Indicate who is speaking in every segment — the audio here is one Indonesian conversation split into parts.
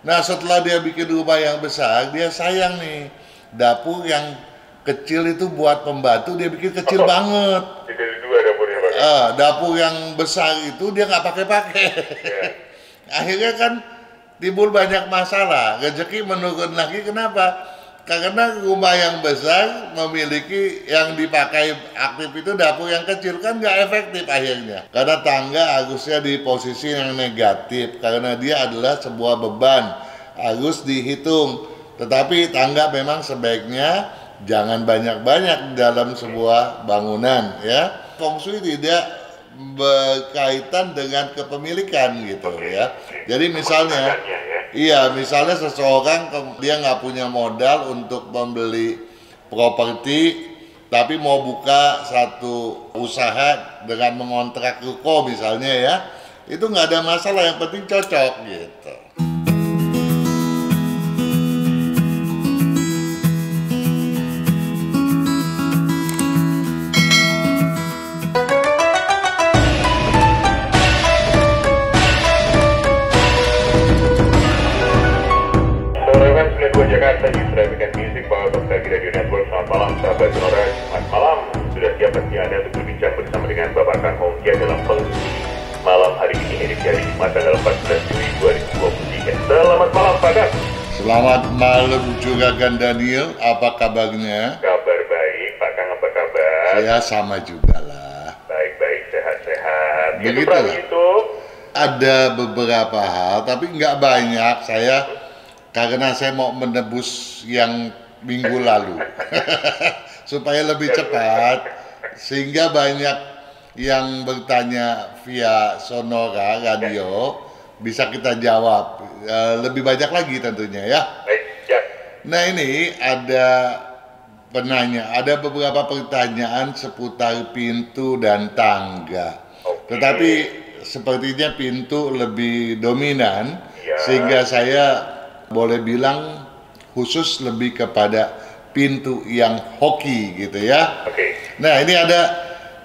Speaker 1: Nah setelah dia bikin rumah yang besar, dia sayang nih dapur yang kecil itu buat pembantu dia bikin kecil banget.
Speaker 2: Jadi dua dapurnya Pak.
Speaker 1: Dapur yang besar itu dia nggak pakai-pakai.
Speaker 2: Ya.
Speaker 1: Akhirnya kan timbul banyak masalah, rezeki menurun lagi. Kenapa? Karena rumah yang besar memiliki yang dipakai aktif itu dapur yang kecil, kan nggak efektif akhirnya. Karena tangga harusnya di posisi yang negatif, karena dia adalah sebuah beban, harus dihitung. Tetapi tangga memang sebaiknya jangan banyak-banyak dalam sebuah bangunan, ya. Feng Shui tidak berkaitan dengan kepemilikan gitu, ya. Jadi misalnya, iya, misalnya seseorang dia nggak punya modal untuk membeli properti, tapi mau buka satu usaha dengan mengontrak ruko misalnya, ya, itu nggak ada masalah, yang penting cocok gitu.
Speaker 2: Jakarta di Traffic Music Power of Tagi Radio Network. Selamat malam sahabat Sonora. Selamat malam. Sudah siap bagi Anda untuk berbincang bersama dengan Bapak Kang Hongkia dalam Feng Shui malam hari ini, edisi hari Jumat tanggal 14 Juli 2023. Selamat malam Pak Kang.
Speaker 1: Selamat malam juga Gan Daniel. Apa kabarnya?
Speaker 2: Kabar baik Pak Kang, apa kabar?
Speaker 1: Saya sama juga lah.
Speaker 2: Baik-baik, sehat-sehat.
Speaker 1: Begitulah.
Speaker 2: Itu
Speaker 1: ada beberapa hal, tapi nggak banyak. Karena saya mau menebus yang minggu lalu supaya lebih cepat, sehingga banyak yang bertanya via Sonora Radio bisa kita jawab lebih banyak lagi tentunya, ya.
Speaker 2: baik, ya.
Speaker 1: Nah ini ada penanya, ada beberapa pertanyaan seputar pintu dan tangga. Tetapi sepertinya pintu lebih dominan, sehingga saya boleh bilang khusus lebih kepada pintu yang hoki gitu, ya. Nah ini ada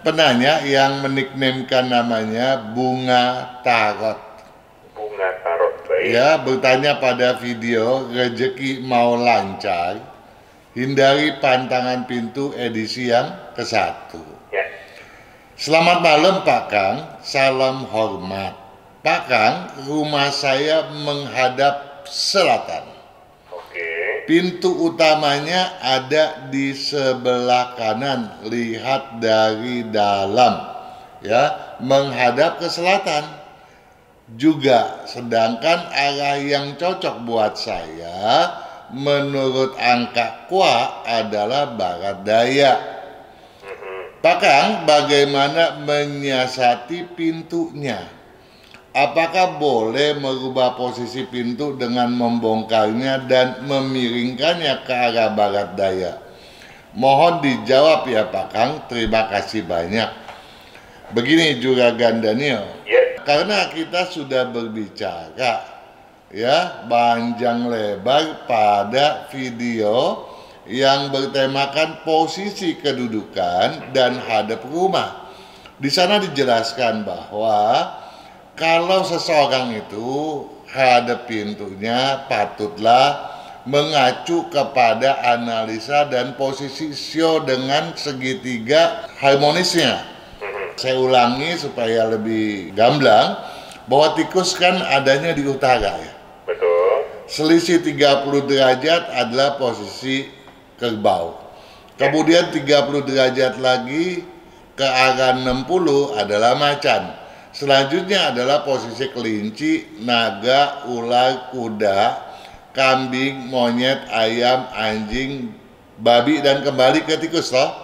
Speaker 1: penanya yang meniknamekan namanya Bunga Tarot.
Speaker 2: Bunga Tarot, baik.
Speaker 1: Ya, bertanya pada video rezeki mau lancar, hindari pantangan pintu edisi yang ke-1.
Speaker 2: Ya.
Speaker 1: Selamat malam Pak Kang, salam hormat. Pak Kang, rumah saya menghadap selatan. Pintu utamanya ada di sebelah kanan, lihat dari dalam, ya, menghadap ke selatan juga. Sedangkan arah yang cocok buat saya menurut angka KUA adalah barat daya. Pak Kang, bagaimana menyiasati pintunya? Apakah boleh merubah posisi pintu dengan membongkarnya dan memiringkannya ke arah barat daya? Mohon dijawab ya Pak Kang, terima kasih banyak. Begini juga Gan Daniel, karena kita sudah berbicara, ya, panjang lebar pada video yang bertemakan posisi kedudukan dan hadap rumah. Di sana dijelaskan bahwa kalau seseorang itu hadap pintunya patutlah mengacu kepada analisa dan posisi sio dengan segitiga harmonisnya. Saya ulangi supaya lebih gamblang, bahwa tikus kan adanya di utara, ya.
Speaker 2: Betul.
Speaker 1: Selisih 30 derajat adalah posisi kerbau. Kemudian 30 derajat lagi ke arah 60 adalah macan. Selanjutnya adalah posisi kelinci, naga, ular, kuda, kambing, monyet, ayam, anjing, babi, dan kembali ke tikus loh.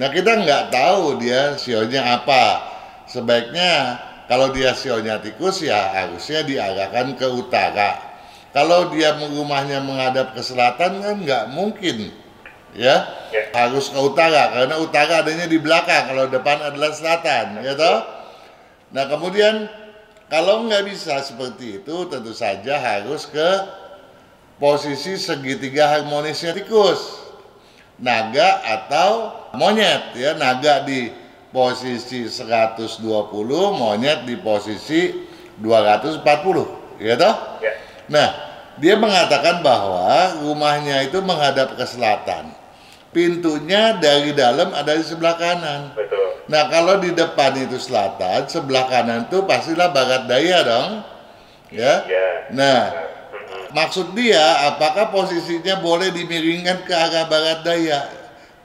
Speaker 1: Nah kita nggak tahu dia sionya apa. Sebaiknya kalau dia sionya tikus ya harusnya diarahkan ke utara. Kalau dia rumahnya menghadap ke selatan kan nggak mungkin, ya. Harus ke utara, karena utara adanya di belakang, kalau depan adalah selatan, ya toh. Nah kemudian kalau nggak bisa seperti itu, tentu saja harus ke posisi segitiga harmonisnya tikus, naga atau monyet, ya. Naga di posisi 120, monyet di posisi 240, ya toh. Nah Dia mengatakan bahwa rumahnya itu menghadap ke selatan. Pintunya dari dalam ada di sebelah kanan.
Speaker 2: Betul.
Speaker 1: Nah, kalau di depan itu selatan, sebelah kanan itu pastilah barat daya dong. Ya.
Speaker 2: Ya.
Speaker 1: Nah, maksud dia apakah posisinya boleh dimiringkan ke arah barat daya?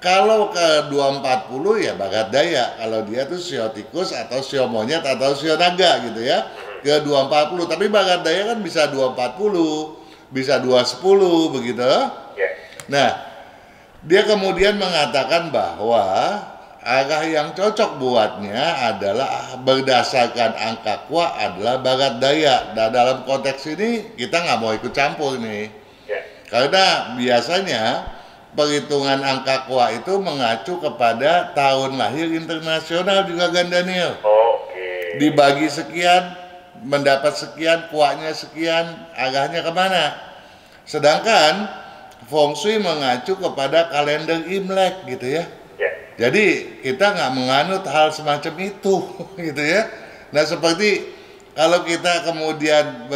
Speaker 1: Kalau ke 240 ya barat daya. Kalau dia tuh sio tikus atau sio monyet atau sio naga gitu ya. Ke 240, tapi barat daya kan bisa 240, bisa 210 begitu.
Speaker 2: Ya.
Speaker 1: Nah, dia kemudian mengatakan bahwa arah yang cocok buatnya adalah berdasarkan angka kuat adalah barat daya. Nah, dalam konteks ini kita nggak mau ikut campur nih.
Speaker 2: Ya.
Speaker 1: Karena biasanya perhitungan angka kuat itu mengacu kepada tahun lahir internasional juga kan Daniel.
Speaker 2: Oke.
Speaker 1: Dibagi sekian, mendapat sekian, kuatnya sekian, arahnya kemana. Sedangkan Feng Shui mengacu kepada kalender Imlek gitu ya.
Speaker 2: Ya.
Speaker 1: Jadi kita nggak menganut hal semacam itu gitu ya. Nah seperti kalau kita kemudian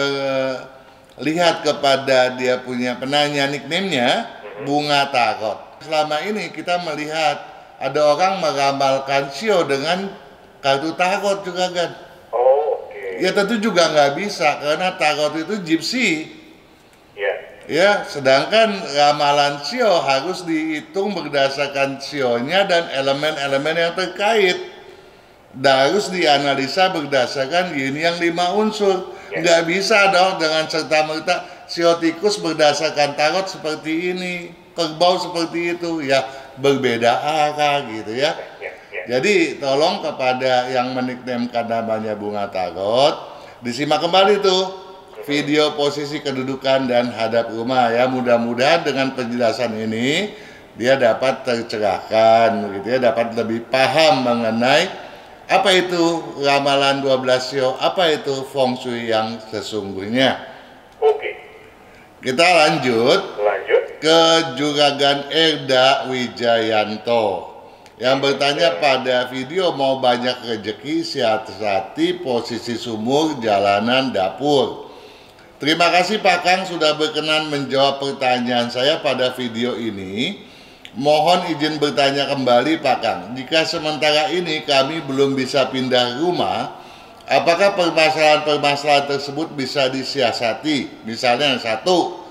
Speaker 1: lihat kepada dia punya penanya nickname-nya Bunga Tarot. Selama ini kita melihat ada orang meramalkan sio dengan kartu tarot juga kan.
Speaker 2: Oke.
Speaker 1: Ya tentu juga nggak bisa karena tarot itu gypsy.
Speaker 2: Ya.
Speaker 1: Ya, sedangkan ramalan sio harus dihitung berdasarkan sionya dan elemen-elemen yang terkait. Dan harus dianalisa berdasarkan yin yang 5 unsur.
Speaker 2: Ya.
Speaker 1: Nggak bisa dong dengan serta-merta sio tikus berdasarkan tarot seperti ini, kerbau seperti itu. Ya, berbeda arah gitu ya.
Speaker 2: Ya. Ya.
Speaker 1: Jadi tolong kepada yang meniknamkan namanya Bunga Tarot, disimak kembali tuh video posisi kedudukan dan hadap rumah ya. Mudah-mudahan dengan penjelasan ini dia dapat tercerahkan gitu ya, dapat lebih paham mengenai apa itu ramalan 12 sio, apa itu Feng Shui yang sesungguhnya.
Speaker 2: Oke.
Speaker 1: Kita lanjut
Speaker 2: Lanjut.
Speaker 1: ke Juragan Erda Wijayanto yang bertanya pada video mau banyak rezeki, siasati posisi sumur, jalanan, dapur. Terima kasih Pak Kang sudah berkenan menjawab pertanyaan saya pada video ini. Mohon izin bertanya kembali Pak Kang, jika sementara ini kami belum bisa pindah rumah, apakah permasalahan-permasalahan tersebut bisa disiasati? Misalnya yang satu,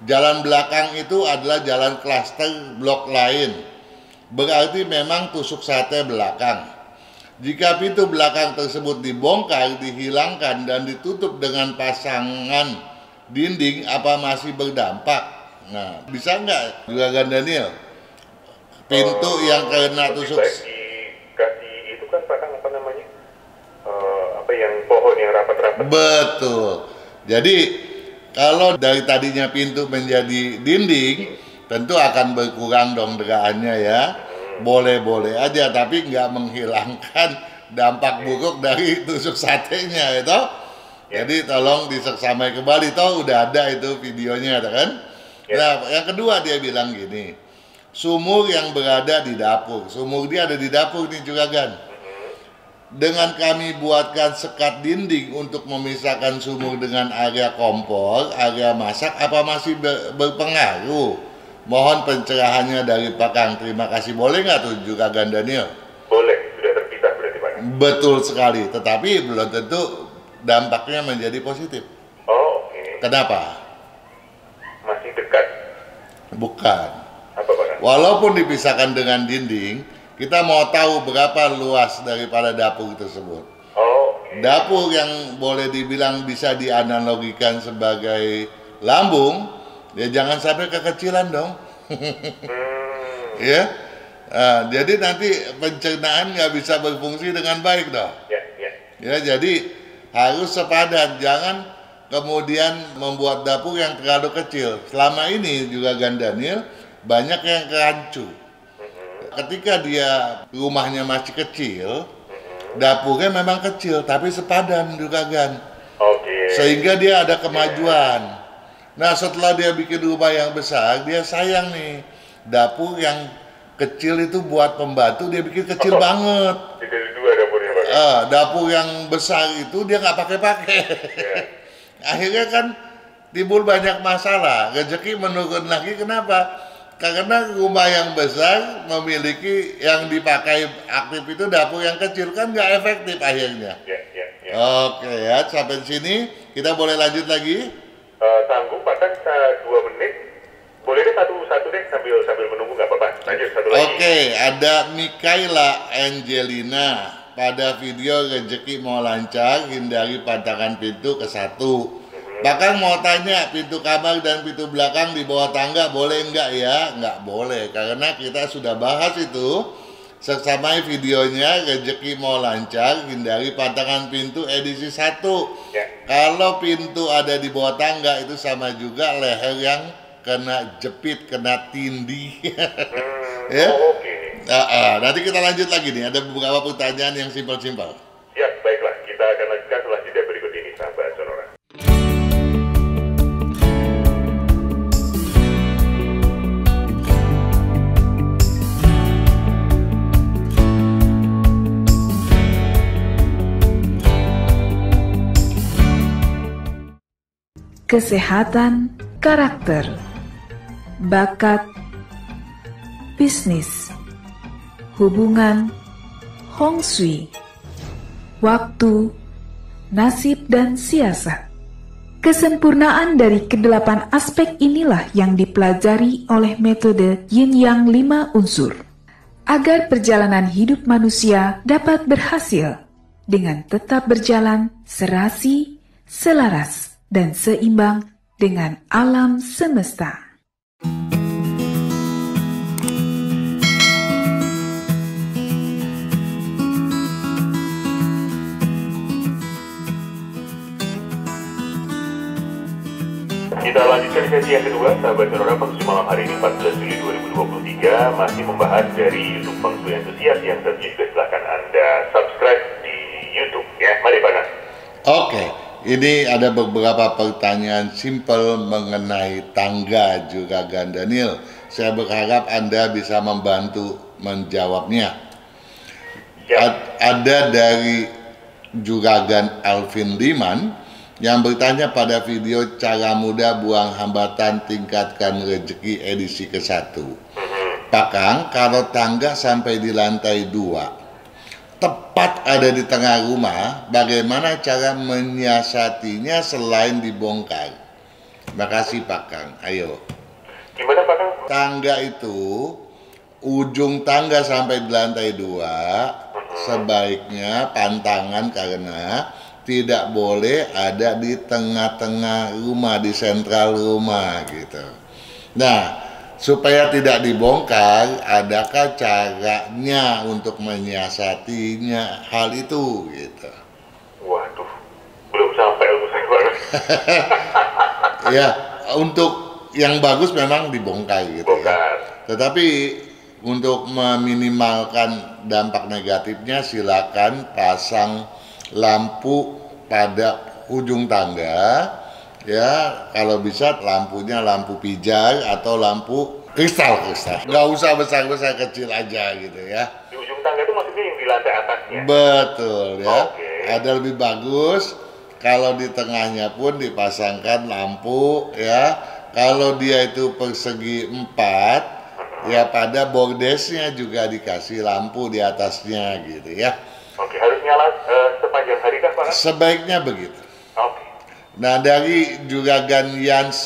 Speaker 1: jalan belakang itu adalah jalan klaster blok lain. Berarti memang tusuk sate belakang. Jika pintu belakang tersebut dibongkar, dihilangkan, dan ditutup dengan pasangan dinding, apa masih berdampak? Nah, bisa nggak Juragan Daniel? Pintu yang kena tusuk...
Speaker 2: Kasih itu kan Pak Kang, apa namanya? Apa yang pohon yang rapat-rapat.
Speaker 1: Betul. Jadi kalau dari tadinya pintu menjadi dinding, tentu akan berkurang dong deraannya ya. Boleh-boleh aja, tapi nggak menghilangkan dampak buruk dari tusuk satenya itu. Jadi tolong diseksamai kembali, toh udah ada itu videonya kan. Nah, yang kedua dia bilang gini, sumur yang berada di dapur, sumur dia ada di dapur nih Juragan. Dengan kami buatkan sekat dinding untuk memisahkan sumur dengan area kompor, area masak, apa masih berpengaruh? Mohon pencerahannya dari Pak Kang. Terima kasih. Boleh nggak tuh Juragan Daniel?
Speaker 2: Boleh, sudah terpisah berarti Pak Kang.
Speaker 1: Betul sekali, tetapi belum tentu dampaknya menjadi positif.
Speaker 2: Oh, oke.
Speaker 1: Kenapa?
Speaker 2: Masih dekat.
Speaker 1: Bukan.
Speaker 2: Apa Pak Kang?
Speaker 1: Walaupun dipisahkan dengan dinding, kita mau tahu berapa luas daripada dapur tersebut.
Speaker 2: Oh, oke.
Speaker 1: Dapur yang boleh dibilang bisa dianalogikan sebagai lambung, ya jangan sampai kekecilan dong. Ya, jadi nanti pencernaan nggak bisa berfungsi dengan baik dong.
Speaker 2: Ya, ya.
Speaker 1: Ya, jadi harus sepadan, jangan kemudian membuat dapur yang terlalu kecil. Selama ini juga Daniel banyak yang kerancu. Ketika dia rumahnya masih kecil, dapurnya memang kecil tapi sepadan juga
Speaker 2: Oke.
Speaker 1: sehingga dia ada kemajuan. Nah setelah dia bikin rumah yang besar, dia sayang nih dapur yang kecil itu buat pembantu dia bikin kecil banget.
Speaker 2: Jadi dua dapurnya Pak.
Speaker 1: Dapur yang besar itu dia nggak pakai-pakai.
Speaker 2: Ya.
Speaker 1: Akhirnya kan timbul banyak masalah, rezeki menurun lagi. Kenapa? Karena rumah yang besar memiliki yang dipakai aktif itu dapur yang kecil, kan nggak efektif akhirnya. Oke ya, sampai sini kita boleh lanjut lagi.
Speaker 2: Tanggung Pak, 2 menit. Boleh deh satu deh sambil menunggu, nggak apa-apa. Lanjut satu lagi.
Speaker 1: Oke, ada Mikaela Angelina. Pada video rezeki mau lancar, hindari pantangan pintu ke 1. Bahkan mau tanya, pintu kamar dan pintu belakang di bawah tangga boleh nggak ya? Nggak boleh, karena kita sudah bahas itu. Sesamai videonya rezeki mau lancar, hindari pantangan pintu edisi 1. Kalau pintu ada di bawah tangga itu sama juga leher yang kena jepit, kena tindih. Ya?
Speaker 2: Oke.
Speaker 1: Nanti kita lanjut lagi nih, ada beberapa pertanyaan yang simpel-simpel.
Speaker 2: Siap, baiklah. Kita akan lanjutkan setelah jeda berikut ini, sahabat Sonora.
Speaker 3: Kesehatan, karakter, bakat, bisnis, hubungan, Hong Shui, waktu, nasib, dan siasat. Kesempurnaan dari kedelapan aspek inilah yang dipelajari oleh metode Yin Yang 5 unsur, agar perjalanan hidup manusia dapat berhasil dengan tetap berjalan serasi, selaras, dan seimbang dengan alam semesta.
Speaker 2: Kita lanjutkan sesi yang kedua, sahabat Sonora. Feng Shui malam hari ini 14 Juli 2023 masih membahas dari YouTube Feng Shui Entusias. Yang tentunya juga silahkan Anda subscribe di YouTube ya. Mari Pak Nas.
Speaker 1: Oke, ini ada beberapa pertanyaan simpel mengenai tangga Juragan Daniel. Saya berharap Anda bisa membantu menjawabnya. Ada dari Juragan Alvin Liman yang bertanya pada video cara mudah buang hambatan tingkatkan rezeki edisi ke-1. Pak Kang, kalau tangga sampai di lantai 2, tepat ada di tengah rumah, bagaimana cara menyiasatinya selain dibongkar? Makasih Pak Kang, ayo.
Speaker 2: Gimana Pak Kang?
Speaker 1: Tangga itu, ujung tangga sampai di lantai 2, sebaiknya pantangan karena tidak boleh ada di tengah-tengah rumah, di sentral rumah gitu. Nah, supaya tidak dibongkar, adakah caranya untuk menyiasatinya hal itu gitu?
Speaker 2: Waduh, belum sampai ilmu saya Pak.
Speaker 1: Ya, untuk yang bagus memang dibongkar gitu ya. Tetapi untuk meminimalkan dampak negatifnya, silakan pasang lampu pada ujung tangga ya, kalau bisa lampunya lampu pijar atau lampu kristal, nggak usah besar-besar, kecil aja gitu ya.
Speaker 2: Di ujung tangga itu maksudnya yang di lantai atasnya?
Speaker 1: Betul ya. Ada lebih bagus kalau di tengahnya pun dipasangkan lampu ya. Kalau dia itu persegi 4 ya, pada bordesnya juga dikasih lampu di atasnya gitu ya.
Speaker 2: Oke, harus nyala sepanjang hari kah Pak?
Speaker 1: Sebaiknya begitu.
Speaker 2: Oke.
Speaker 1: Nah, dari Juragan Yans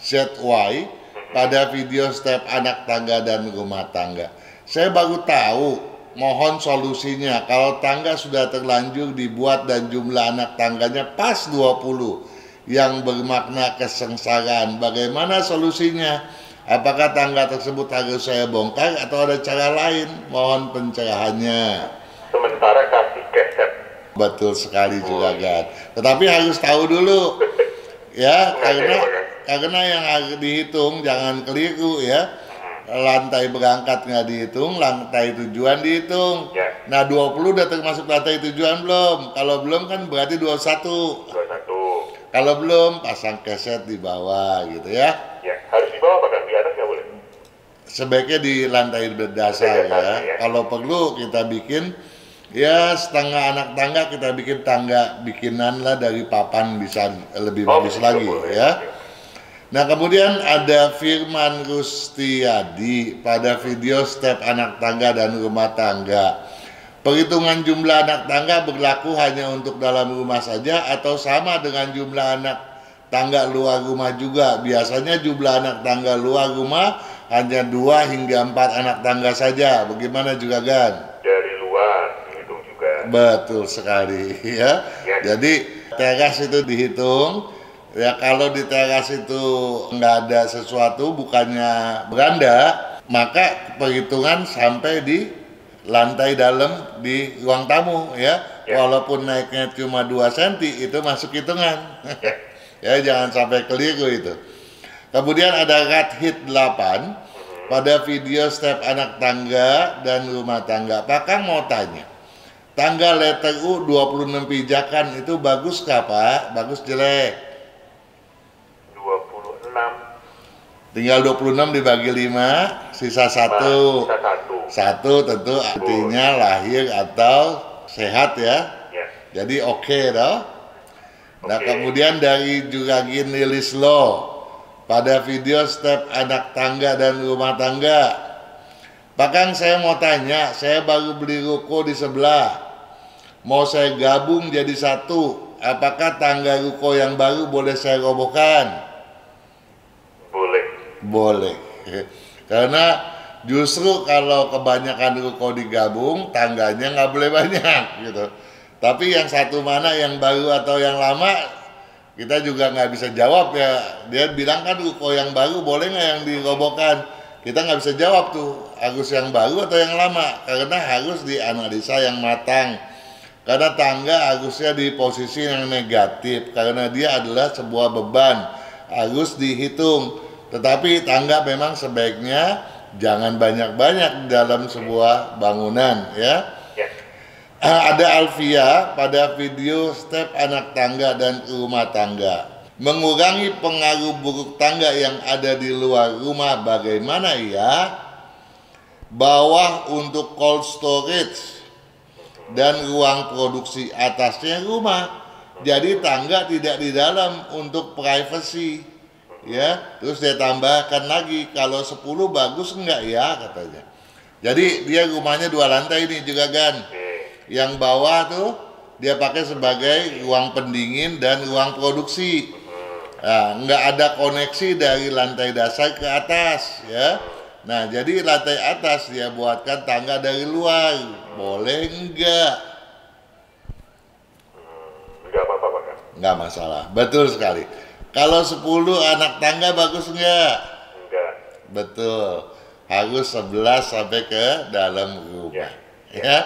Speaker 1: ZY pada video step anak tangga dan rumah tangga, saya baru tahu, mohon solusinya. Kalau tangga sudah terlanjur dibuat dan jumlah anak tangganya pas 20 yang bermakna kesengsaraan, bagaimana solusinya? Apakah tangga tersebut harus saya bongkar atau ada cara lain? Mohon pencerahannya.
Speaker 2: Sementara kasih keset.
Speaker 1: Betul sekali Juragan. Tetapi harus tahu dulu ya, karena yang harus dihitung jangan keliru ya. Lantai berangkat nggak dihitung, lantai tujuan dihitung. Nah 20 udah termasuk lantai tujuan belum? Kalau belum kan berarti 21. Kalau belum, pasang keset di bawah gitu ya.
Speaker 2: Ya, harus di bawah Pak, di atas nggak boleh?
Speaker 1: Sebaiknya di lantai berdasar ya. Kalau perlu kita bikin ya setengah anak tangga, kita bikin tangga bikinan lah dari papan, bisa lebih bagus lagi ya. Nah, kemudian ada Firman Rustiyadi pada video step anak tangga dan rumah tangga. Perhitungan jumlah anak tangga berlaku hanya untuk dalam rumah saja atau sama dengan jumlah anak tangga luar rumah juga? Biasanya jumlah anak tangga luar rumah hanya 2 hingga 4 anak tangga saja. Bagaimana juga, Gan?
Speaker 2: Dari luar dihitung juga.
Speaker 1: Betul sekali ya. Jadi teras itu dihitung. Ya, kalau di teras itu nggak ada sesuatu, bukannya beranda, maka perhitungan sampai di lantai dalam di ruang tamu ya. Walaupun naiknya cuma 2 cm itu masuk hitungan. Ya, jangan sampai keliru itu. Kemudian ada Radhit 8 pada video step anak tangga dan rumah tangga. Pak Kang mau tanya, tangga letter U 26 pijakan itu bagus kah, Pak? Bagus jelek?
Speaker 2: 26.
Speaker 1: Tinggal 26 dibagi 5, sisa 1.
Speaker 2: Sisa 1.
Speaker 1: 1 tentu artinya lahir atau sehat ya. Jadi oke toh. Nah, kemudian dari Juragin Nilislo pada video step anak tangga dan rumah tangga. Pak Kang, saya mau tanya, saya baru beli ruko di sebelah. Mau saya gabung jadi satu. Apakah tangga ruko yang baru boleh saya robohkan? Boleh. Karena justru kalau kebanyakan ruko digabung, tangganya nggak boleh banyak gitu. Tapi yang satu mana, yang baru atau yang lama, kita juga nggak bisa jawab ya. Dia bilang kan ruko yang baru boleh nggak yang dirobohkan? Kita nggak bisa jawab tuh, harus yang baru atau yang lama. Karena harus dianalisa yang matang. Karena tangga harusnya di posisi yang negatif. Karena dia adalah sebuah beban, harus dihitung. Tetapi tangga memang sebaiknya jangan banyak-banyak dalam sebuah bangunan ya. Ada Alfia pada video step anak tangga dan rumah tangga. Mengurangi pengaruh buruk tangga yang ada di luar rumah bagaimana ya? Bawah untuk cold storage dan ruang produksi, atasnya rumah. Jadi tangga tidak di dalam untuk privacy. Ya, terus dia tambahkan lagi, kalau 10 bagus enggak ya katanya. Jadi dia rumahnya 2 lantai ini juga Gan. Yang bawah tuh dia pakai sebagai ruang pendingin dan ruang produksi. Nah, enggak ada koneksi dari lantai dasar ke atas ya. Nah, jadi lantai atas dia buatkan tangga dari luar. Boleh enggak?
Speaker 2: Enggak apa-apa, Pak.
Speaker 1: Enggak masalah. Betul sekali. Kalau 10 anak tangga bagus enggak?
Speaker 2: Enggak.
Speaker 1: Betul. Harus 11 sampai ke dalam rumah. Ya.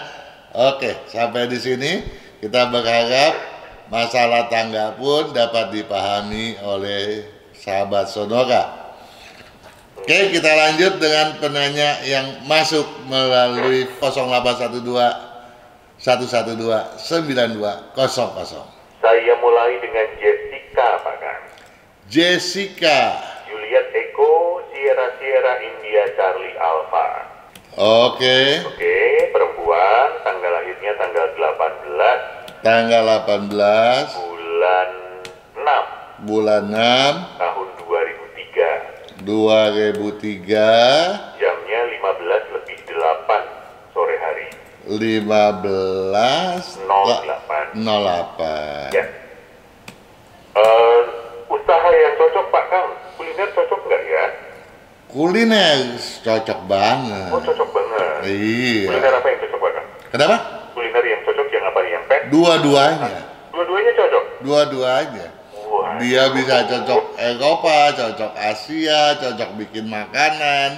Speaker 1: Oke, sampai di sini kita berharap masalah tangga pun dapat dipahami oleh sahabat Sonora. Oke, kita lanjut dengan penanya yang masuk melalui 0812 112 9200.
Speaker 2: Saya mulai dengan Jessica, Pak Kang.
Speaker 1: Jessica.
Speaker 2: Juliet Eko, Sierra India Charlie Alpha.
Speaker 1: Oke,
Speaker 2: perempuan, tanggal lahirnya tanggal 18.
Speaker 1: Tanggal 18
Speaker 2: bulan 6.
Speaker 1: Bulan 6
Speaker 2: tahun 2003.
Speaker 1: 2003.
Speaker 2: Jamnya 15:08 sore hari.
Speaker 1: 15:08.
Speaker 2: Ya. Usaha yang cocok Pak Kang, kuliner cocok nggak ya?
Speaker 1: Kuliner cocok banget.
Speaker 2: Oh, cocok banget.
Speaker 1: Iya.
Speaker 2: Kuliner apa yang cocok Pak Kang?
Speaker 1: Kenapa?
Speaker 2: Kuliner yang cocok yang apa nih? Yang pet?
Speaker 1: Dua-duanya.
Speaker 2: Dua-duanya cocok?
Speaker 1: Dua-duanya.
Speaker 2: Wah.
Speaker 1: Dia bisa cocok Eropa, cocok Asia, cocok bikin makanan.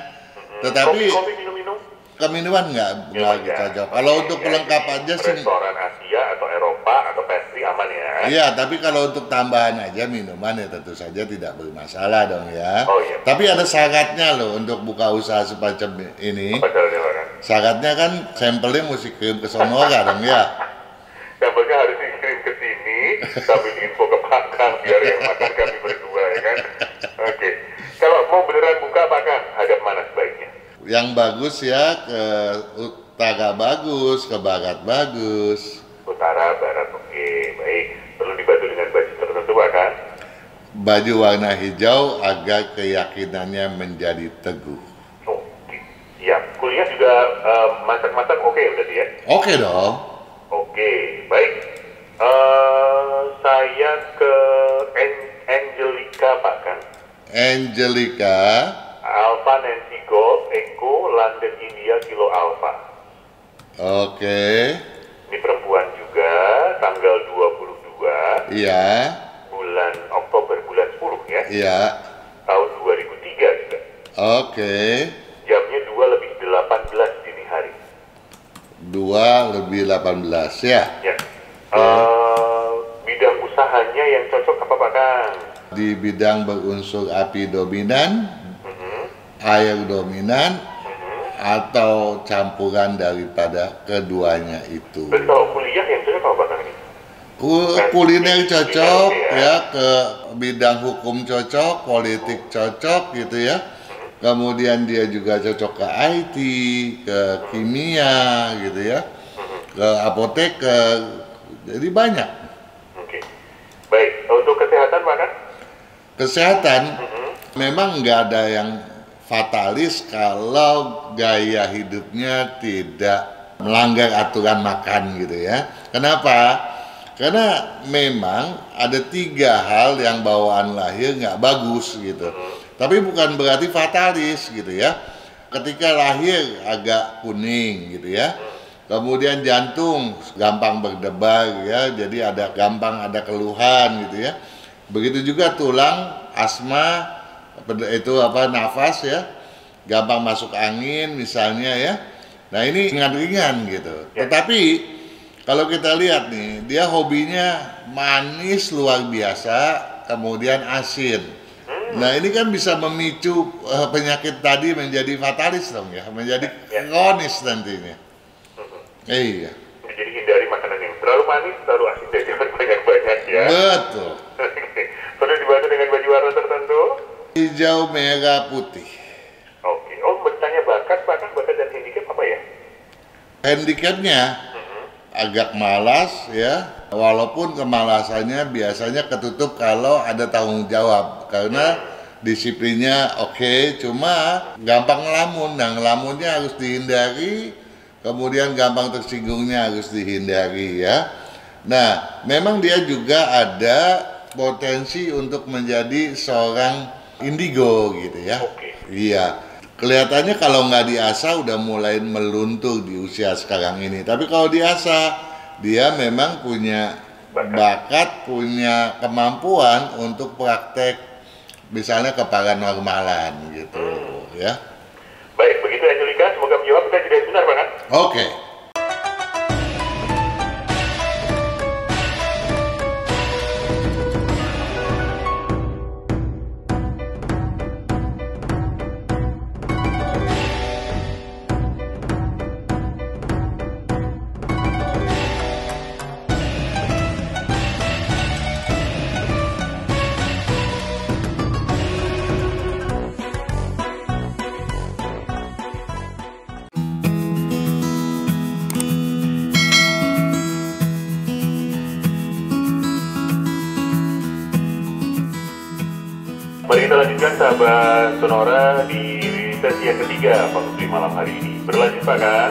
Speaker 1: Tetapi
Speaker 2: kopi minum-minum?
Speaker 1: keminuman nggak cocok. Kalau untuk pelengkap aja sih.
Speaker 2: Restoran Asia atau Eropa atau pastry aman ya?
Speaker 1: Iya, tapi kalau untuk tambahan aja minuman ya tentu saja tidak bermasalah dong ya.
Speaker 2: Oh iya.
Speaker 1: Tapi ada syaratnya loh untuk buka usaha semacam ini.
Speaker 2: Apa syaratnya Pak Kang?
Speaker 1: Syaratnya kan sampelnya mesti kirim ke Sonora dong ya.
Speaker 2: Sampelnya harus dikirim ke sini sambil info ke Pak Kang biar yang makan kami berdua ya kan. Oke. Kalau mau beneran buka Pak Kang, hadap mana sebaiknya?
Speaker 1: Yang bagus ya ke utara bagus, ke barat bagus.
Speaker 2: Utara, barat, oke, baik. Perlu dibantu dengan budget tertentu Pak Kang?
Speaker 1: baju warna hijau agar keyakinannya menjadi teguh.
Speaker 2: Oke, siap. Kuliah juga masak-masak oke berarti ya?
Speaker 1: Oke dong.
Speaker 2: Oke, baik. Saya ke Angelica Pak kan?
Speaker 1: Angelica.
Speaker 2: Alpha Nancy Golf Echo London India Kilo Alpha.
Speaker 1: Oke.
Speaker 2: Ini perempuan juga, tanggal 22.
Speaker 1: Iya.
Speaker 2: Bulan Oktober, bulan 10 ya?
Speaker 1: Iya.
Speaker 2: Tahun 2003 juga.
Speaker 1: Oke.
Speaker 2: Jamnya 2:18 dini hari.
Speaker 1: 2:18 ya.
Speaker 2: Ya. Bidang usahanya yang cocok apa Pak Kang?
Speaker 1: Di bidang berunsur api dominan, air dominan, atau campuran daripada keduanya itu.
Speaker 2: Berarti kalau kuliah yang cocok apa Pak Kang ini?
Speaker 1: Kuliner cocok ya, ke bidang hukum cocok, politik cocok gitu ya. Kemudian dia juga cocok ke IT, ke kimia gitu ya, ke apoteker, jadi banyak.
Speaker 2: Oke. Baik, untuk kesehatan Pak Kang?
Speaker 1: Kesehatan memang nggak ada yang fatalis kalau gaya hidupnya tidak melanggar aturan makan gitu ya. Kenapa? Karena memang ada 3 hal yang bawaan lahir nggak bagus gitu. Tapi bukan berarti fatalis gitu ya. Ketika lahir agak kuning gitu ya. Kemudian jantung gampang berdebar ya. Jadi gampang ada keluhan gitu ya. Begitu juga tulang, asma, nafas ya. Gampang masuk angin misalnya ya. Nah ini ringan-ringan gitu. Tetapi kalau kita lihat nih, dia hobinya manis luar biasa, kemudian asin. Nah ini kan bisa memicu penyakit tadi menjadi fatalis dong ya, menjadi kronis nantinya. Iya.
Speaker 2: Jadi hindari makanan yang terlalu manis, terlalu asin, dan jangan banyak-banyak ya.
Speaker 1: Betul.
Speaker 2: Perlu dibantu dengan baju warna tertentu?
Speaker 1: Hijau, merah, putih.
Speaker 2: Oke. Oh, bertanya bakat dan handicap apa ya?
Speaker 1: Handicapnya agak malas ya, walaupun kemalasannya biasanya ketutup kalau ada tanggung jawab karena disiplinnya oke, cuma gampang ngelamun. Nah ngelamunnya harus dihindari, kemudian gampang tersinggungnya harus dihindari ya. Nah memang dia juga ada potensi untuk menjadi seorang indigo gitu ya. Iya. Kelihatannya kalau nggak diasah udah mulai meluntur di usia sekarang ini. Tapi kalau diasah, dia memang punya bakat, punya kemampuan untuk praktek misalnya ke paranormalan gitu ya.
Speaker 2: Baik, begitu Angelica, semoga menjawab. Kita jeda sebentar Pak kan?
Speaker 1: Oke.
Speaker 2: Mari kita lanjutkan sahabat Sonora di sesi yang ketiga Feng malam hari ini. Berlanjut Pak kan?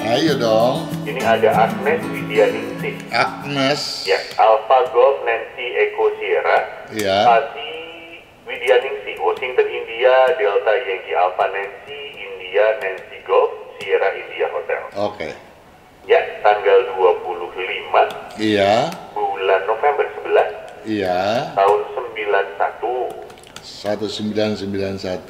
Speaker 1: Ayo dong.
Speaker 2: Ini ada Agnes Widyaningsih.
Speaker 1: Agnes.
Speaker 2: Ya, Alpha Golf Nancy Echo Sierra.
Speaker 1: Ya.
Speaker 2: Pasi Widyaningsih, Washington India Delta Yankee Alpha Nancy India Nancy Golf Sierra India Hotel.
Speaker 1: Oke.
Speaker 2: Ya, tanggal 25.
Speaker 1: Iya.
Speaker 2: Bulan November 11.
Speaker 1: Iya.
Speaker 2: Tahun 91.
Speaker 1: 1991.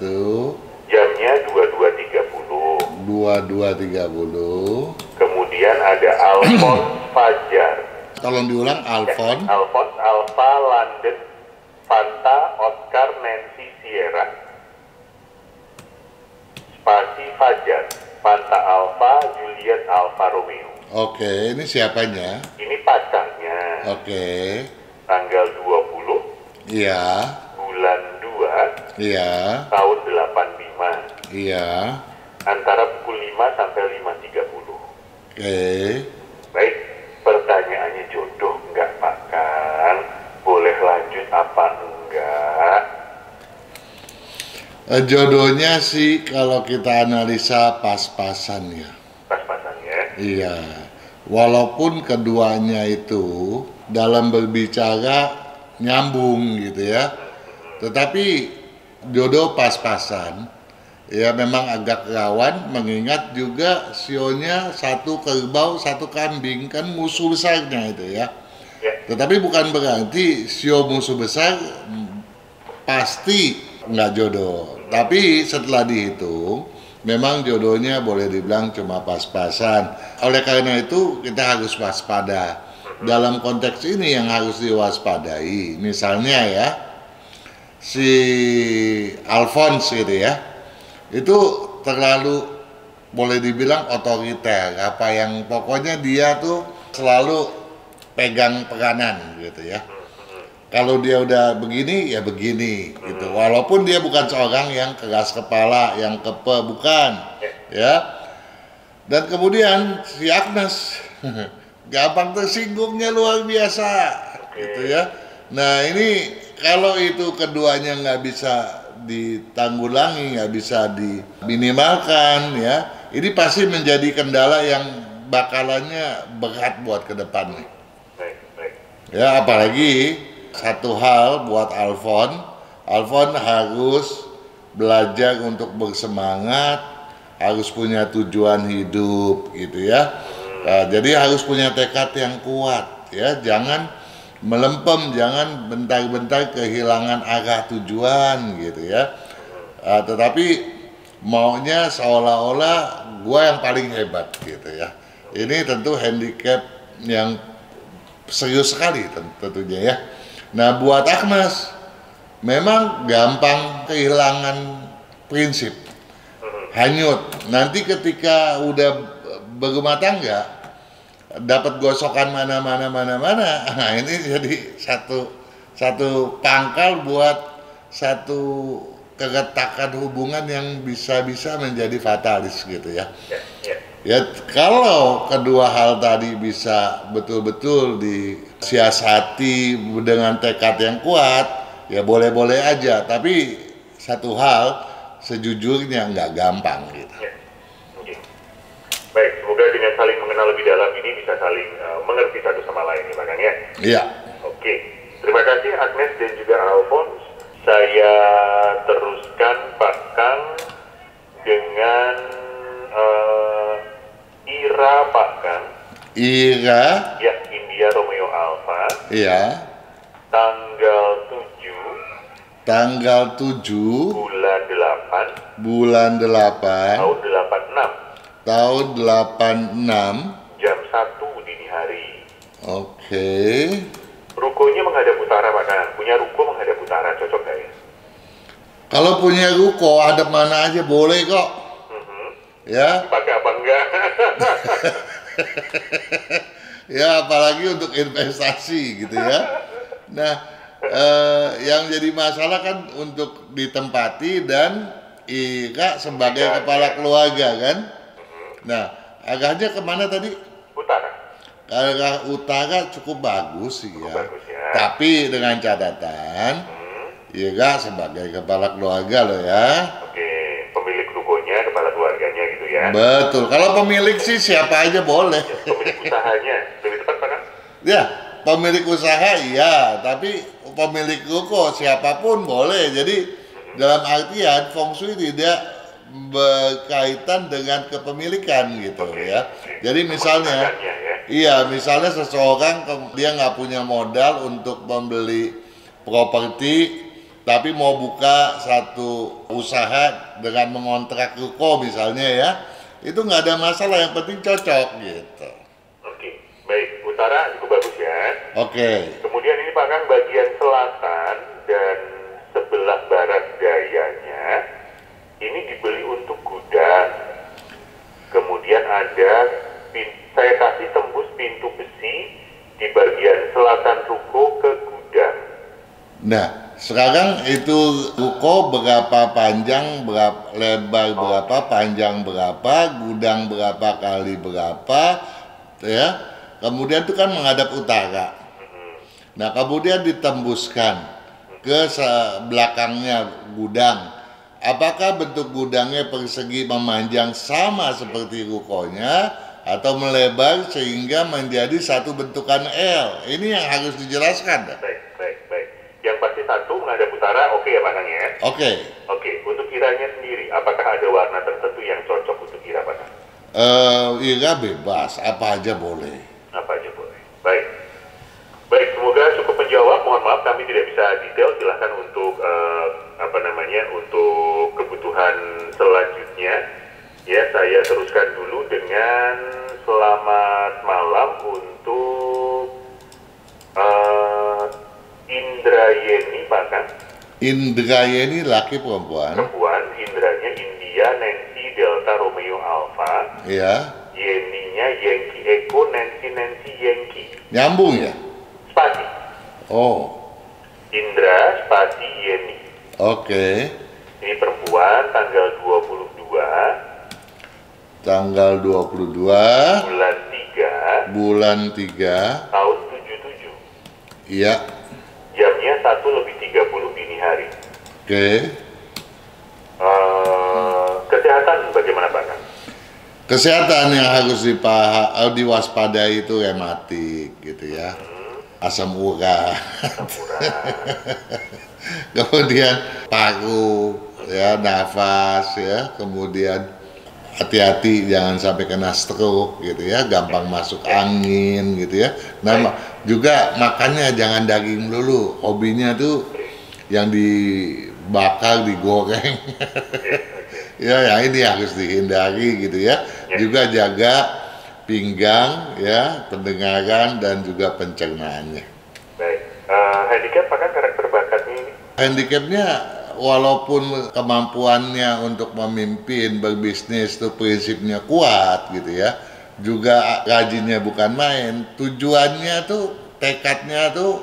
Speaker 2: Jamnya 22.30.
Speaker 1: 22.30.
Speaker 2: Kemudian ada Alphonse Fajar.
Speaker 1: Tolong diulang, Alphonse.
Speaker 2: Ya, Alphonse Alpha London Fanta Oscar Nancy Sierra. Spasi Fajar Fanta Alpha Juliet Alfa Romeo.
Speaker 1: Oke, ini siapanya?
Speaker 2: Ini pacarnya.
Speaker 1: Oke.
Speaker 2: Tanggal 20.
Speaker 1: Iya.
Speaker 2: Bulan 2.
Speaker 1: Iya.
Speaker 2: Tahun 85.
Speaker 1: Iya.
Speaker 2: Antara pukul 5 sampai 5.30.
Speaker 1: Oke.
Speaker 2: Baik, pertanyaannya jodoh enggak Pak Kang? Boleh lanjut apa enggak?
Speaker 1: Jodohnya sih kalau kita analisa pas-pasan ya.
Speaker 2: Pas-pasannya.
Speaker 1: Iya, walaupun keduanya itu dalam berbicara nyambung gitu ya, tetapi jodoh pas-pasan ya memang agak rawan mengingat juga sionya satu kerbau satu kambing, kan musuh besarnya itu ya.
Speaker 2: Ya.
Speaker 1: Tetapi bukan berarti sio musuh besar pasti nggak jodoh. Tapi setelah dihitung, memang jodohnya boleh dibilang cuma pas-pasan. Oleh karena itu kita harus waspada. Dalam konteks ini yang harus diwaspadai, misalnya ya, si Alphonse itu ya, itu terlalu boleh dibilang otoriter. Apa yang pokoknya dia tuh selalu pegang peranan gitu ya. Kalau dia udah begini ya begini gitu. Walaupun dia bukan seorang yang keras kepala, yang kepe, bukan ya. Dan kemudian si Agnes gampang tersinggungnya luar biasa gitu ya. Nah ini kalau itu keduanya nggak bisa ditanggulangi, nggak bisa diminimalkan ya, ini pasti menjadi kendala yang bakalannya berat buat ke depannya. Ya apalagi satu hal buat Alphon harus belajar untuk bersemangat, harus punya tujuan hidup gitu ya. Nah, jadi harus punya tekad yang kuat ya, jangan melempem, jangan bentar-bentar kehilangan arah tujuan gitu ya. Tetapi maunya seolah-olah gua yang paling hebat gitu ya. Ini tentu handicap yang serius sekali tentunya ya. Nah buat Agnes memang gampang kehilangan prinsip, hanyut. Nanti ketika udah berumah tangga, dapat gosokan mana-mana, nah ini jadi satu pangkal buat satu keretakan hubungan yang bisa-bisa menjadi fatalis gitu ya. Ya kalau kedua hal tadi bisa betul-betul disiasati dengan tekad yang kuat, ya boleh-boleh aja. Tapi satu hal sejujurnya nggak gampang gitu.
Speaker 2: Ya. Okay. Baik, semoga dengan saling mengenal lebih dalam ini bisa saling mengerti satu sama lain ya Pak Kang ya.
Speaker 1: Iya.
Speaker 2: Oke, terima kasih Agnes dan juga Alphonse. Saya teruskan Pak Kang dengan Ira Pak Kang.
Speaker 1: Ira.
Speaker 2: Ya, India Romeo Alpha.
Speaker 1: Iya.
Speaker 2: Tanggal 7
Speaker 1: bulan 8
Speaker 2: tahun 86
Speaker 1: tahun 86
Speaker 2: jam 1 dini hari.
Speaker 1: Oke.
Speaker 2: Rukonya menghadap utara Pak Kang. Punya ruko menghadap utara, cocok nggak ya?
Speaker 1: Kalau punya ruko hadap mana aja boleh kok. Ya.
Speaker 2: Pakai apa enggak?
Speaker 1: Ya apalagi untuk investasi gitu ya. Nah yang jadi masalah kan untuk ditempati dan Ika sebagai kepala keluarga kan. Nah agaknya kemana tadi?
Speaker 2: Utara.
Speaker 1: Arah utara cukup bagus sih ya.
Speaker 2: Bagus ya.
Speaker 1: Tapi dengan catatan Ika sebagai kepala keluarga loh ya.
Speaker 2: Oke, pemilik rukonya kepala keluarganya gitu ya.
Speaker 1: Betul. Kalau pemilik sih siapa aja boleh.
Speaker 2: Ya, pemilik usahanya lebih tepat Pak Kang?
Speaker 1: Ya, pemilik usaha iya, tapi pemilik ruko siapapun boleh. Jadi dalam artian feng shui tidak berkaitan dengan kepemilikan gitu ya. Jadi misalnya, iya misalnya seseorang dia nggak punya modal untuk membeli properti, tapi mau buka satu usaha dengan mengontrak ruko misalnya ya, itu nggak ada masalah, yang penting cocok gitu.
Speaker 2: Oke, baik, utara cukup bagus ya.
Speaker 1: Oke.
Speaker 2: Kemudian ini Pak Kang bagian selatan dan sebelah barat dayanya ini dibeli untuk gudang. Kemudian ada saya kasih tembus pintu besi di bagian selatan ruko ke gudang.
Speaker 1: Nah, sekarang itu ruko berapa panjang, berapa lebar, berapa panjang, berapa gudang, berapa kali berapa, ya. Kemudian itu kan menghadap utara. Nah, kemudian ditembuskan ke belakangnya gudang. Apakah bentuk gudangnya persegi memanjang sama seperti rukonya atau melebar sehingga menjadi satu bentukan L? Ini yang harus dijelaskan.
Speaker 2: Baik. Yang pasti satu menghadap utara, oke ya Pak Kang ya?
Speaker 1: Oke.
Speaker 2: Oke, untuk kiranya sendiri, apakah ada warna tertentu yang cocok untuk kira Pak Kang?
Speaker 1: Ira bebas, apa aja boleh.
Speaker 2: Apa aja boleh. Baik, semoga cukup menjawab. Mohon maaf kami tidak bisa detail. Silahkan untuk untuk kebutuhan selanjutnya. Ya, saya teruskan dulu dengan selamat malam untuk Indrayeni Pak Kang.
Speaker 1: Indrayeni laki perempuan?
Speaker 2: Perempuan, Indranya India, Nancy Delta Romeo Alpha.
Speaker 1: Iya.
Speaker 2: Yeninya Yankee Echo, Nancy Yankee.
Speaker 1: Nyambung ya?
Speaker 2: Spasi.
Speaker 1: Oh.
Speaker 2: Indra spasi Yeni.
Speaker 1: Oke.
Speaker 2: Ini perempuan, tanggal 22.
Speaker 1: Tanggal 22.
Speaker 2: Bulan 3. Tahun 77.
Speaker 1: Iya.
Speaker 2: Jamnya 1:30 dini hari.
Speaker 1: Oke.
Speaker 2: Kesehatan bagaimana Pak Kang?
Speaker 1: Kesehatan yang harus diwaspadai itu rematik gitu ya. Asam urat. Kemudian paru, ya, nafas, ya, kemudian hati-hati jangan sampai kena stroke gitu ya, gampang masuk angin gitu ya. Nah, juga makannya jangan daging dulu, hobinya tuh yang dibakar, digoreng. Ya, ini harus dihindari gitu ya. Juga jaga pinggang, ya, pendengaran dan juga pencernaannya.
Speaker 2: Baik, handicap apakah karakter bakatnya ini?
Speaker 1: Handicapnya, walaupun kemampuannya untuk memimpin, berbisnis itu prinsipnya kuat gitu ya, juga rajinnya bukan main, tujuannya tuh, tekadnya tuh,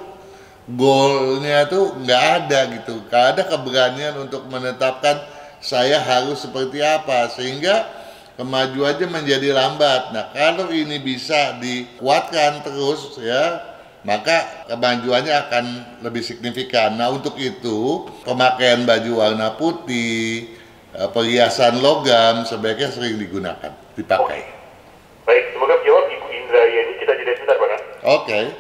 Speaker 1: goalnya tuh nggak ada gitu, nggak ada keberanian untuk menetapkan saya harus seperti apa, sehingga kemajuannya menjadi lambat. Nah, kalau ini bisa dikuatkan terus ya, maka kemajuannya akan lebih signifikan. Nah, untuk itu pemakaian baju warna putih, perhiasan logam sebaiknya sering digunakan, dipakai.
Speaker 2: Baik, semoga menjawab Ibu Indrayeni. Kita jeda sebentar Pak Kang.
Speaker 1: Oke.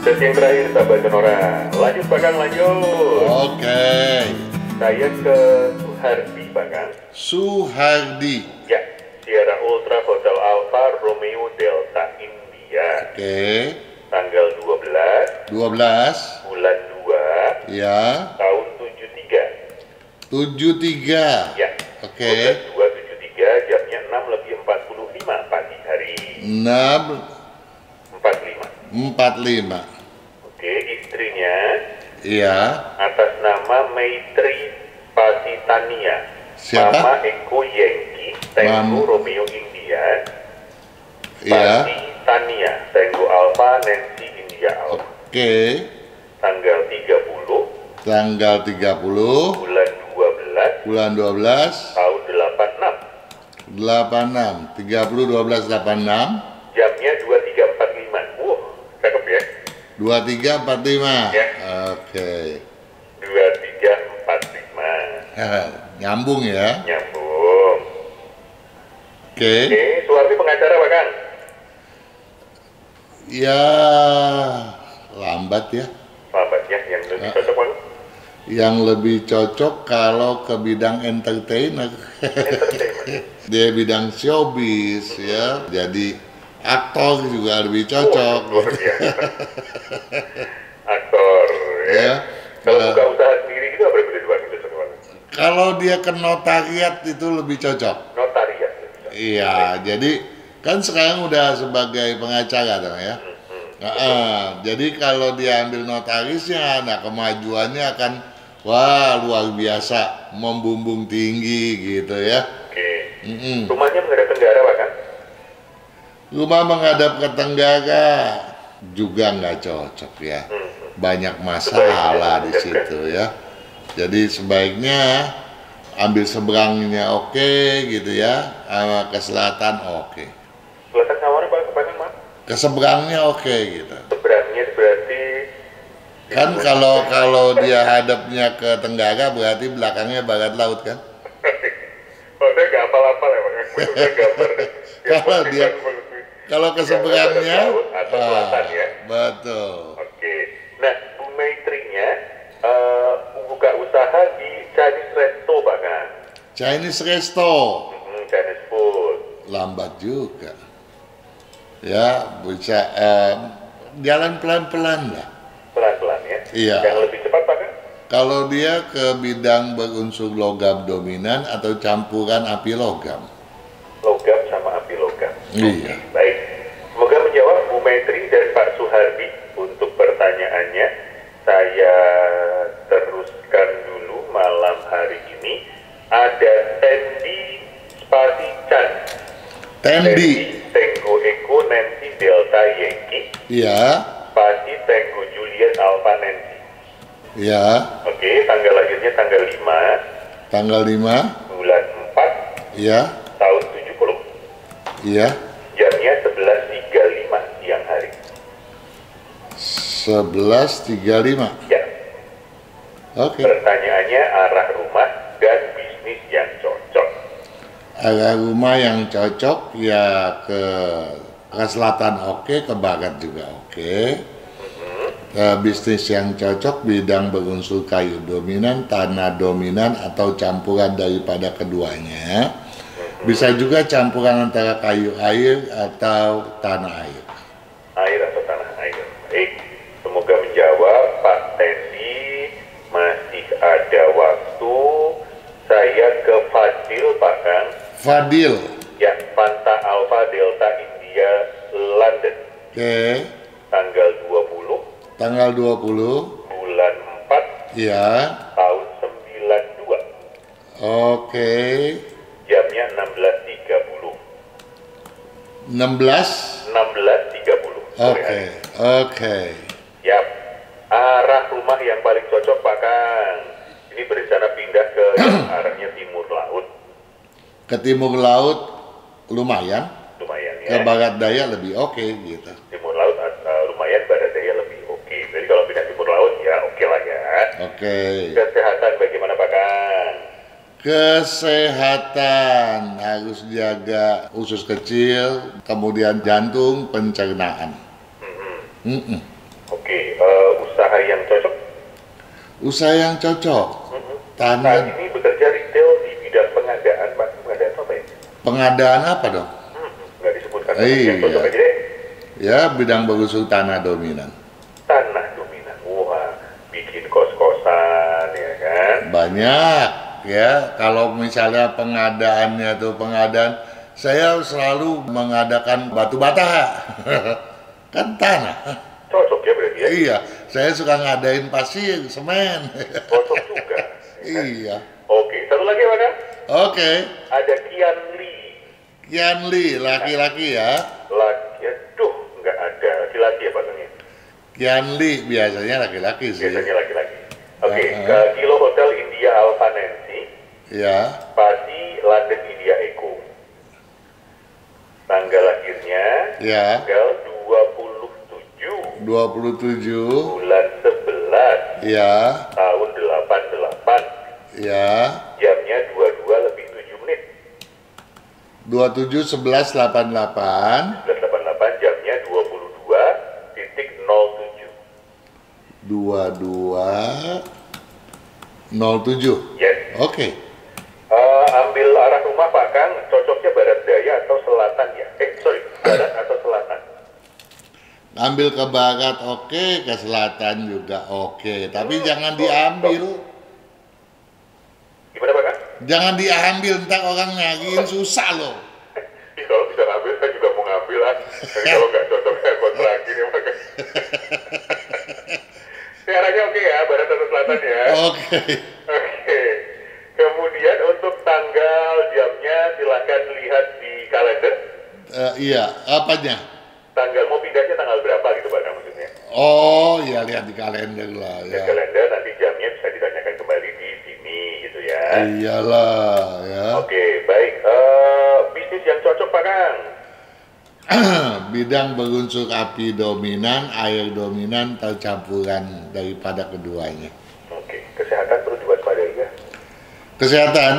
Speaker 2: Sesi yang terakhir sahabat Sonora. Lanjut Pak Kang, lanjut.
Speaker 1: Oke.
Speaker 2: Saya ke Suhardi Pak Kang.
Speaker 1: Suhardi.
Speaker 2: Ya, Sierra Ultra Hotel Alpha Romeo Delta India.
Speaker 1: Oke.
Speaker 2: Tanggal 12. Bulan 2.
Speaker 1: Ya.
Speaker 2: Tahun 73.
Speaker 1: 73.
Speaker 2: Ya.
Speaker 1: Oke.
Speaker 2: 273, jamnya 6:45 pagi hari.
Speaker 1: 6:45.
Speaker 2: Oke, istrinya
Speaker 1: Iya.
Speaker 2: atas nama Maitri Pasitania.
Speaker 1: Siapa?
Speaker 2: Mama Eko Yankee, Tango Romeo India.
Speaker 1: Iya.
Speaker 2: Pasitania, Tango Alpha Nancy India Alpha.
Speaker 1: Oke.
Speaker 2: Tanggal 30.
Speaker 1: Tanggal 30.
Speaker 2: Bulan 12. Tahun 86.
Speaker 1: 86. 30 12 86.
Speaker 2: Jamnya 23:45. Cakep ya.
Speaker 1: 23:45.
Speaker 2: Ya.
Speaker 1: Oke.
Speaker 2: 23:45.
Speaker 1: Nyambung ya.
Speaker 2: Nyambung.
Speaker 1: Oke.
Speaker 2: Oke, Suhardi pengacara Pak Kang.
Speaker 1: Ya, lambat ya.
Speaker 2: Lambatnya yang lebih cocok Bang.
Speaker 1: Yang lebih cocok kalau ke bidang entertainer. Dia bidang showbiz ya. Jadi aktor juga lebih cocok.
Speaker 2: Aktor ya. Kalau buka usaha sendiri gitu apa berbeda Bang?
Speaker 1: Kalau dia ke notariat itu lebih cocok.
Speaker 2: Notariat lebih cocok.
Speaker 1: Iya, jadi kan sekarang udah sebagai pengacara dong ya. Jadi kalau diambil notarisnya, nah kemajuannya akan wah luar biasa, membumbung tinggi gitu ya.
Speaker 2: Oke. Rumahnya menghadap tenggara Pak kan?
Speaker 1: Rumah menghadap ke tenggara juga nggak cocok ya. Banyak masalah di situ ya. Jadi sebaiknya ambil seberangnya oke gitu ya, ke selatan oke.
Speaker 2: Selatan sama Pak, ke mana Pak?
Speaker 1: Ke seberangnya oke gitu.
Speaker 2: Seberangnya berarti
Speaker 1: Kan kalau dia hadapnya ke tenggara berarti belakangnya barat laut kan?
Speaker 2: oh saya nggak hafal-hafal ya Pak, udah gambar deh.
Speaker 1: Kalau dia kalau ke seberangnya
Speaker 2: atau selatan ya.
Speaker 1: Betul.
Speaker 2: Oke. Nah, Bu Maitrinya buka usaha di Chinese Resto Pak kan?
Speaker 1: Chinese resto
Speaker 2: Chinese food.
Speaker 1: lambat juga. Ya bisa jalan pelan-pelan lah.
Speaker 2: Pelan-pelan ya.
Speaker 1: Iya.
Speaker 2: Yang lebih cepat Pak kan?
Speaker 1: Kalau dia ke bidang berunsur logam dominan atau campuran api logam.
Speaker 2: Logam sama api logam.
Speaker 1: Iya.
Speaker 2: Baik. Semoga menjawab Bu Maitri dan Pak Suhardi untuk pertanyaannya. Saya teruskan dulu malam hari ini. Ada Tendi Spasi Chan.
Speaker 1: Tendi.
Speaker 2: Tango Eko Nancy Delta Yankee.
Speaker 1: Iya.
Speaker 2: Spasi Tango Juliet Alpha Nancy.
Speaker 1: Iya.
Speaker 2: Oke, tanggal lahirnya tanggal 5
Speaker 1: Tanggal 5.
Speaker 2: bulan 4
Speaker 1: Iya.
Speaker 2: tahun 70.
Speaker 1: Iya.
Speaker 2: Jamnya 11.35 siang hari.
Speaker 1: 11.35.
Speaker 2: Ya.
Speaker 1: Oke.
Speaker 2: Pertanyaannya arah rumah dan bisnis yang cocok.
Speaker 1: Arah rumah yang cocok ya ke selatan oke, ke barat juga oke. Bisnis yang cocok bidang berunsur kayu dominan, tanah dominan atau campuran daripada keduanya. Bisa juga campuran antara kayu air atau tanah air.
Speaker 2: Air atau tanah air. Baik. Semoga menjawab Pak Tendi. Masih ada waktu. Saya ke Fadil Pak Kang.
Speaker 1: Fadil.
Speaker 2: Ya, Fanta Alpha Delta India London.
Speaker 1: Oke.
Speaker 2: Tanggal 20
Speaker 1: Tanggal 20.
Speaker 2: bulan 4
Speaker 1: Ya.
Speaker 2: tahun 92.
Speaker 1: Oke.
Speaker 2: Jamnya 16.30. 16.30.
Speaker 1: Oke. Oke.
Speaker 2: Yap. Arah rumah yang paling cocok Pak Kang. Ini berencana pindah ke yang arahnya timur laut.
Speaker 1: Ke timur laut lumayan.
Speaker 2: Lumayan
Speaker 1: Ke
Speaker 2: ya.
Speaker 1: barat daya lebih oke gitu.
Speaker 2: Timur laut lumayan, barat daya lebih oke. Jadi kalau pindah timur laut ya oke lah ya.
Speaker 1: Oke.
Speaker 2: Kesehatan bagaimana Pak Kang?
Speaker 1: Kesehatan harus jaga usus kecil, kemudian jantung, pencernaan.
Speaker 2: Oke, usaha yang cocok.
Speaker 1: Usaha yang cocok.
Speaker 2: Saat
Speaker 1: Tanah
Speaker 2: ini bekerja retail di bidang pengadaan Pak. Pengadaan apa ya?
Speaker 1: pengadaan apa dong?
Speaker 2: Nggak disebutkan.
Speaker 1: Iya.
Speaker 2: Yang cocok aja deh.
Speaker 1: Ya bidang berunsur tanah dominan.
Speaker 2: Tanah dominan. Wah, bikin kos-kosan ya kan?
Speaker 1: Banyak ya. Kalau misalnya pengadaannya tuh pengadaan, saya selalu mengadakan batu bata. Kan tanah.
Speaker 2: Cocok ya berarti ya?
Speaker 1: Iya, saya suka ngadain pasir, semen.
Speaker 2: Cocok juga.
Speaker 1: Iya.
Speaker 2: Oke, satu lagi mana?
Speaker 1: Oke.
Speaker 2: Ada Kian Lee.
Speaker 1: Kian Lee, laki-laki ya.
Speaker 2: Laki, aduh, nggak ada laki-laki ya Pak Tony?
Speaker 1: Kian Lee biasanya laki-laki sih.
Speaker 2: Biasanya laki-laki. Oke, ke Kilo Hotel India Alpha Nancy,
Speaker 1: Ya.
Speaker 2: Pasi London India Echo. Tanggal lahirnya
Speaker 1: Ya.
Speaker 2: tanggal
Speaker 1: 27.
Speaker 2: bulan 11
Speaker 1: Ya.
Speaker 2: tahun 88.
Speaker 1: Ya.
Speaker 2: Jamnya 22 lebih 7 menit.
Speaker 1: 27 11 88
Speaker 2: 1988, jamnya 22.07.
Speaker 1: 2207.
Speaker 2: Yes.
Speaker 1: Oke.
Speaker 2: Ambil arah rumah Pak Kang, cocoknya barat daya atau selatan ya? Barat atau selatan?
Speaker 1: Ambil ke barat oke, ke selatan juga oke. Tapi jangan diambil.
Speaker 2: Gimana Pak Kang?
Speaker 1: Jangan diambil, ntar orang nyariin susah loh.
Speaker 2: Jadi kalau nggak cocok ya kontrakin ya Pak. Ini arahnya oke ya, barat atau selatan ya.
Speaker 1: Oke.
Speaker 2: Oke. Kemudian untuk tanggal jamnya silahkan lihat di kalender.
Speaker 1: Iya, apanya?
Speaker 2: Tanggal mau pindahnya tanggal berapa gitu Pak maksudnya?
Speaker 1: Oh, ya lihat di kalender lah
Speaker 2: Di
Speaker 1: ya.
Speaker 2: kalender nanti jamnya bisa ditanyakan kembali di sini gitu ya.
Speaker 1: Iyalah ya.
Speaker 2: Oke, baik. Bisnis yang cocok Pak Kang.
Speaker 1: Bidang berunsur api dominan, air dominan, tercampuran daripada keduanya.
Speaker 2: Oke, kesehatan perlu diwaspadai ya.
Speaker 1: Kesehatan,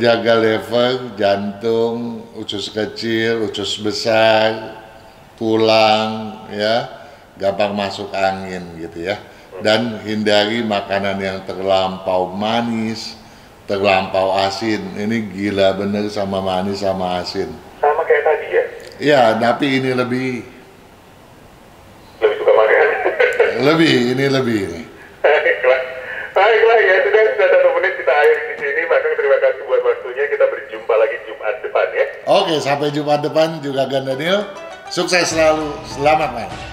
Speaker 1: jaga lever, jantung, usus kecil, usus besar, tulang, ya, gampang masuk angin gitu ya. Dan hindari makanan yang terlampau manis, terlampau asin. Ini gila bener sama manis sama asin.
Speaker 2: Sama kayak tadi ya.
Speaker 1: Ya, tapi ini lebih.
Speaker 2: Lebih suka makan.
Speaker 1: Ini lebih.
Speaker 2: Baiklah ya, sudah 1 menit kita akhiri di sini. Maka terima kasih buat waktunya. Kita berjumpa lagi Jumat depan ya.
Speaker 1: Oke, sampai Jumat depan juga Gan Daniel. Sukses selalu. Selamat malam.